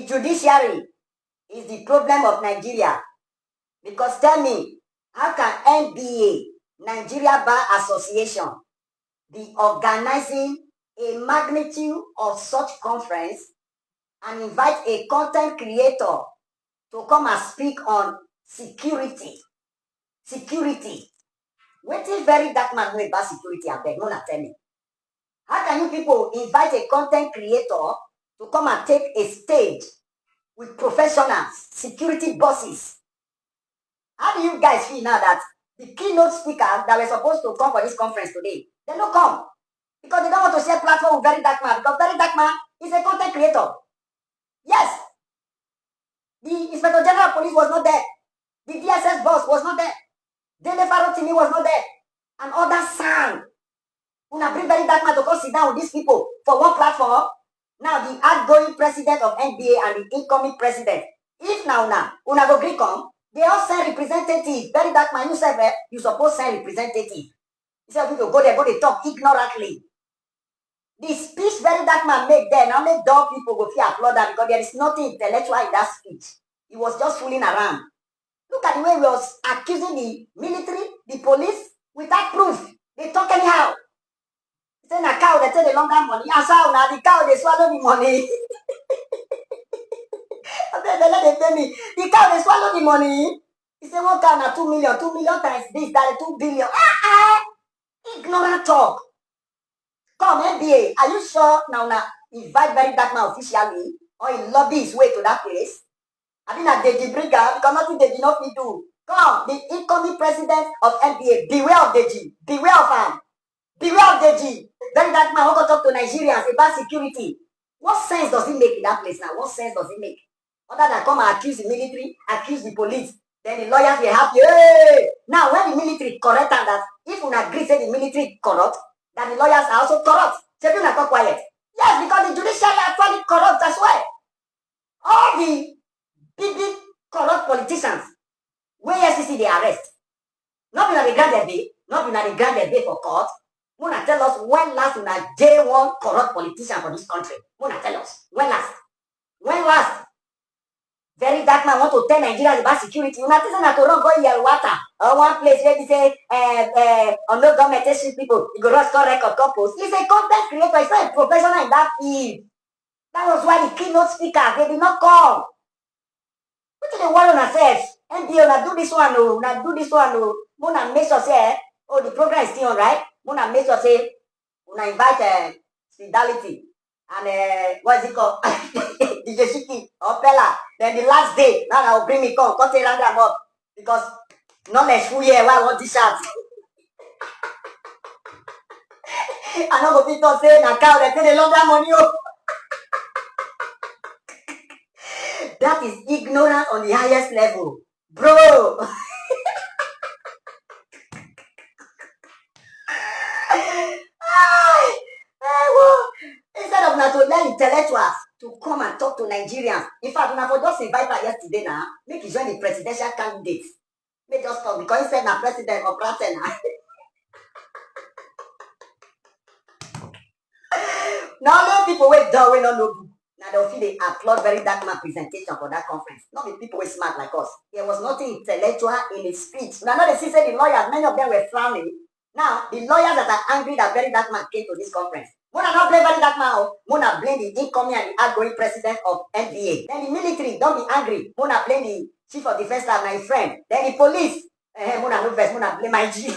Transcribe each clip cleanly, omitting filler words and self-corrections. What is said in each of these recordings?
the judiciary is the problem of Nigeria. Because tell me, how can NBA, Nigeria Bar Association, be organizing a magnitude of such conference and invite a content creator to come and speak on security? Security. What is very dark man know about security? I beg, no, not tell me. How can you people invite a content creator to come and take a stage with professionals, security bosses? How do you guys feel now that the keynote speakers that were supposed to come for this conference today, they don't come? Because they don't want to share platform with Very Dark Man, because Very Dark Man is a content creator. Yes. The Inspector General of Police was not there. The DSS boss was not there. Dele Farotimi was not there. And others sang. Una bring Very Dark Man to come sit down with these people for one platform. Now the outgoing president of NBA and the incoming president. If now una go gree come, they all send representative. Very Dark Man, you say you suppose send representative. Instead of people go there, go they talk ignorantly. The speech Very Dark Man make there, now make dumb people go feel applaud that because there is nothing intellectual in that speech. He was just fooling around. Look at the way he was accusing the military, the police, without proof. They talk anyhow. He said, a cow, they take the longer money. As how now the cow, they swallow the money. They let them pay me. The cow, they swallow the money. He said, one cow now 2 million. 2 million times this, that 2 billion. Ignorant talk. Come, NBA, are you sure now invite Very Dark Man officially or he lobby his way to that place? I mean, that Deji bring her because nothing they did not do. Come, the incoming president of NBA, beware of Deji, beware of him, beware of Deji. Very Dark Man, who go talk to Nigerians about security. What sense does it make in that place now? What sense does it make? Other than come and accuse the military, accuse the police, then the lawyers will help you. Hey! Now, when the military correct and that, if you agree say the military corrupt, that the lawyers are also corrupt. So you not quiet. Yes, because the judiciary are actually corrupt as well. All the big corrupt politicians, where SEC they arrest. Not be na the grand debate, not be na the grand debate for court. Muna tell us when last in a J1 corrupt politician for this country. Muna tell us when last. When last? Very Dark Man want to tell Nigerians about security. You not think to run go here water or one place where they say on no government station people you go rush record couples. He's a content creator, he's not a professional in that field. That was why the keynote speakers they did not come. What do they want on ourselves? NBA na do this one, no, na do this one, no. Muna make sure say, oh, the program is still on, right? Muna make sure say, una invite Fidelity and what is it called? DJ Shiki or Pella. Then the last day, now I will bring me come take round them up because knowledge full year. Why want this shot? I know what people say na cow they take the longer money. That is ignorance on the highest level, bro. Instead of not to learn intellectuals to come and talk to Nigerians. In fact, when I for just invite her yesterday now, make you join the presidential candidates. Make just talk because he said na president of Britain. Now let people wait down when no book. Now they'll feel they applaud Very Dark Man presentation for that conference. Not the people were smart like us. There was nothing intellectual in his speech. Now they see the lawyers, many of them were frowning. Now the lawyers that are angry that Very Dark Man came to this conference. Muna not blame Very Dark Man. Muna blame the incoming and the outgoing president of NBA. Then the military, don't be angry. Muna blame the chief of defense staff, my friend. Then the police. Muna no verse. Muna blame my G.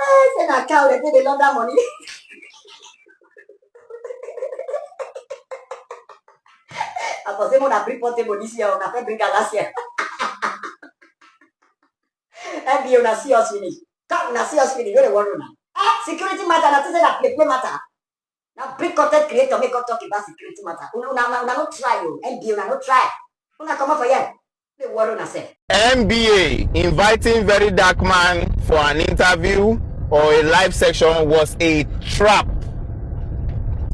I said, I can't let the London money. I was able to bring portable this year, I bring last year. NBA una see us finish. Come una see us finish. You don't want to know. Security matter. Not to say that play matter. Now bring content creator make us talk about security matter. Una not try you. NBA una not try. Una come up for here. They worry una say. NBA inviting Very Dark Man for an interview or a live section was a trap.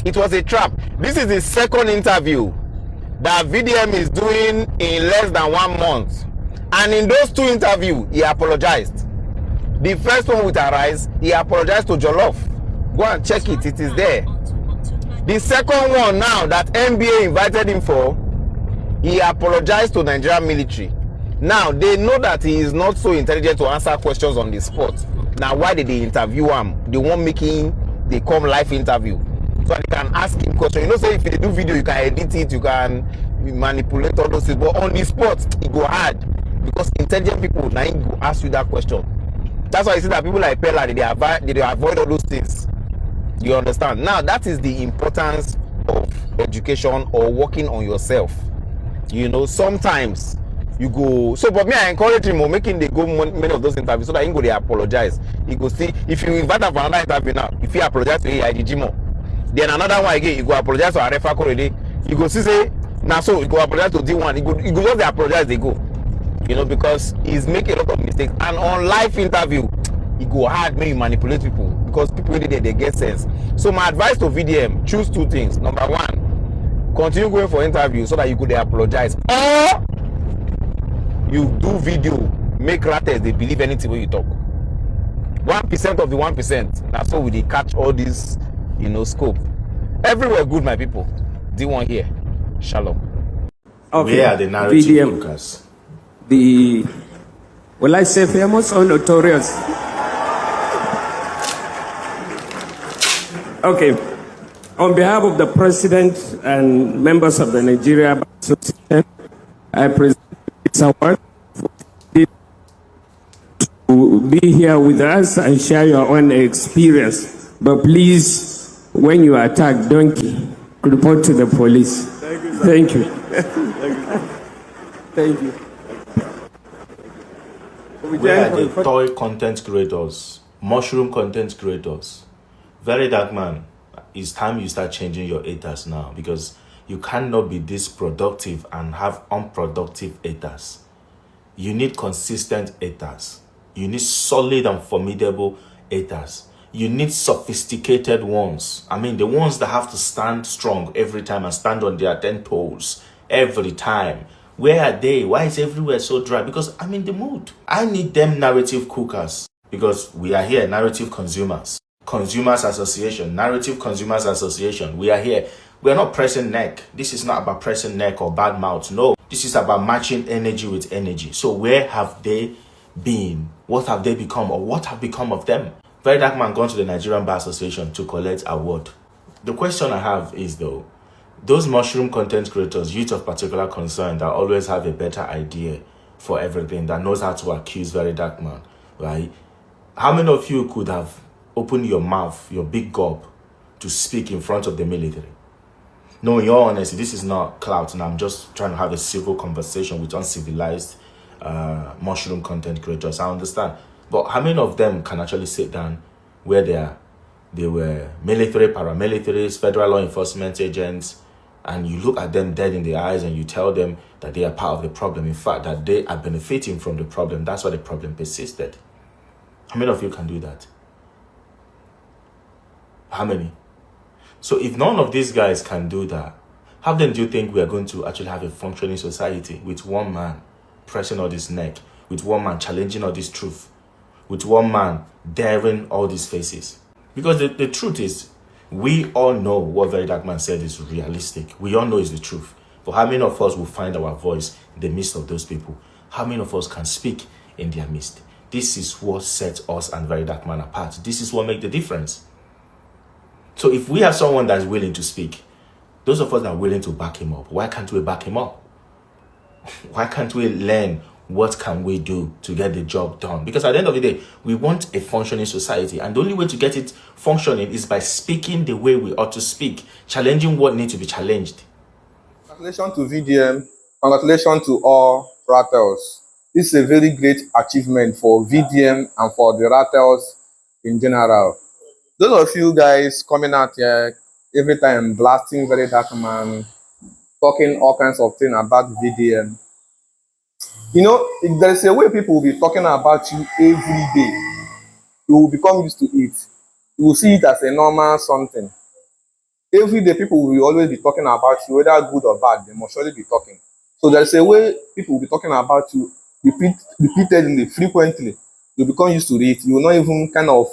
It was a trap. This is the second interview that VDM is doing in less than 1 month. And in those 2 interviews, he apologized. The first one with Arise, he apologized to Jollof. Go and check it. It is there. The second one now that NBA invited him for, he apologized to Nigerian military. Now they know that he is not so intelligent to answer questions on the spot. Now why did they interview him? They want making they come live interview so they can ask him questions. You know, say if you do video, you can edit it, you can manipulate all those things. But on the spot, it go hard because intelligent people now go ask you that question. That's why you see that people like Pella they avoid all those things. You understand? Now that is the importance of education or working on yourself. You know, sometimes you go. So, but me, I encourage him making they go many of those interviews so that he go they apologize. He go see if you invite him for another interview now. If he apologize to AIGGMO, then another one again, you go apologize to Arefa Korede. You go see say now so you go apologize to D1. You go just apologize. They go. You know, because he's making a lot of mistakes. And on live interview, he go hard when you manipulate people because people really they get sense. So my advice to VDM: choose two things. Number one, continue going for interviews so that you could apologize, or you do video, make writers they believe anything when you talk. 1% of the 1%. That's how we they catch all this, you know, scope. Everywhere good, my people. D1 here. Shalom. Okay. Where are the narrative VDM, cookers? the, will I say famous or notorious? Okay. On behalf of the President and members of the Nigeria Bar Association, I present this award to be here with us and share your own experience. But please, when you attack Donkey, report to the police. Thank you. Thank you. Where are the toy content creators, mushroom content creators? Very dark man, it's time you start changing your haters now, because you cannot be this productive and have unproductive haters. You need consistent haters. You need solid and formidable haters. You need sophisticated ones. I mean, the ones that have to stand strong every time and stand on their 10 toes every time. Where are they? Why is everywhere so dry? Because I'm in the mood. I need them narrative cookers, because we are here, narrative consumers. Consumers Association, Narrative Consumers Association. We are here. We are not pressing neck. This is not about pressing neck or bad mouth. No, this is about matching energy with energy. So where have they been? What have they become, or what have become of them? Very dark man gone to the Nigerian Bar Association to collect award. The question I have is though, those mushroom content creators, youth of particular concern that always have a better idea for everything, that knows how to accuse very dark man, right? How many of you could have opened your mouth, your big gob, to speak in front of the military? No, in all honesty, this is not clout, and I'm just trying to have a civil conversation with uncivilized mushroom content creators. I understand. But how many of them can actually sit down where they were military, paramilitaries, federal law enforcement agents, and you look at them dead in the eyes and you tell them that they are part of the problem. In fact, that they are benefiting from the problem. That's why the problem persisted. How many of you can do that? How many? So if none of these guys can do that, how then do you think we are going to actually have a functioning society with one man pressing all this neck, with one man challenging all this truth, with one man daring all these faces? Because the truth is, we all know what Very Dark Man said is realistic. We all know it's the truth. But how many of us will find our voice in the midst of those people? How many of us can speak in their midst? This is what sets us and Very Dark Man apart. This is what makes the difference. So if we have someone that's willing to speak, those of us that are willing to back him up, why can't we back him up? Why can't we learn what can we do to get the job done? Because at the end of the day, we want a functioning society, and the only way to get it functioning is by speaking the way we ought to speak, challenging what needs to be challenged. Congratulations to VDM. Congratulations to all Rattles. This is a very great achievement for VDM and for the Rattles in general. Those of you guys coming out here every time blasting Very Dark Man, talking all kinds of things about VDM. You know, if there is a way people will be talking about you every day, you will become used to it. You will see it as a normal something. Every day people will always be talking about you, whether good or bad, they must surely be talking. So there is a way people will be talking about you repeatedly, frequently. You become used to it. You will not even kind of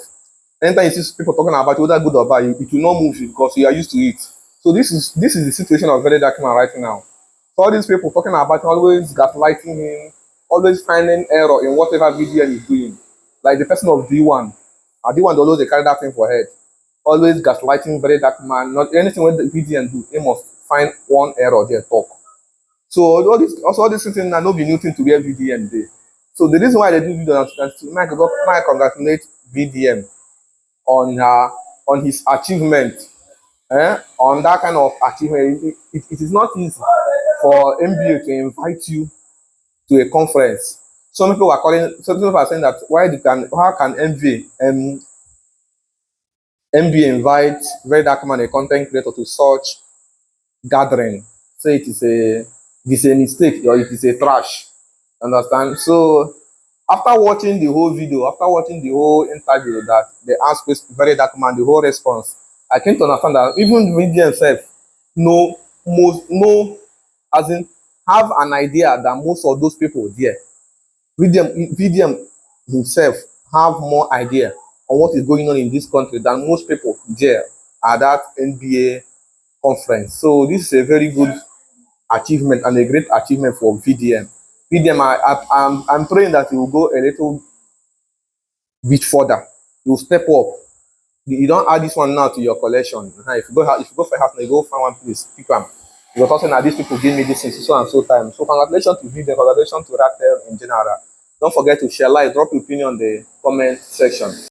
Anytime you see people talking about whether good or bad, it will not move you because you are used to it. So this is the situation of very dark man right now. So all these people talking about him, always gaslighting him, always finding error in whatever video he's doing. Like the person of D1. D1 always they carry that thing for head. Always gaslighting very dark man. Not anything when the VDM do, he must find one error there talk. So all these things are not be new thing to where VDM dey. So the reason why they do video na to make congratulate VDM on his achievement, on that kind of achievement. It is not easy for MBA to invite you to a conference. Some people are saying that how can MBA invite very dark man, a content creator, to such gathering? Say it is a mistake or it is a trash. Understand? So after watching the whole video, after watching the whole interview that they asked very dark man, the whole response, I came to understand that even VDM himself know as in have an idea that most of those people there. VDM himself have more idea on what is going on in this country than most people there at that NBA conference. So this is a very good achievement and a great achievement for VDM. VDM, I'm praying that he will go a little bit further. He will step up. You don't add this one now to your collection. If you go for half, you go find one place, pick one. You're talking that these people give me this in so and so time. So congratulations to VDM, congratulations to Ratel in general. Don't forget to share, like, drop your opinion in the comment section.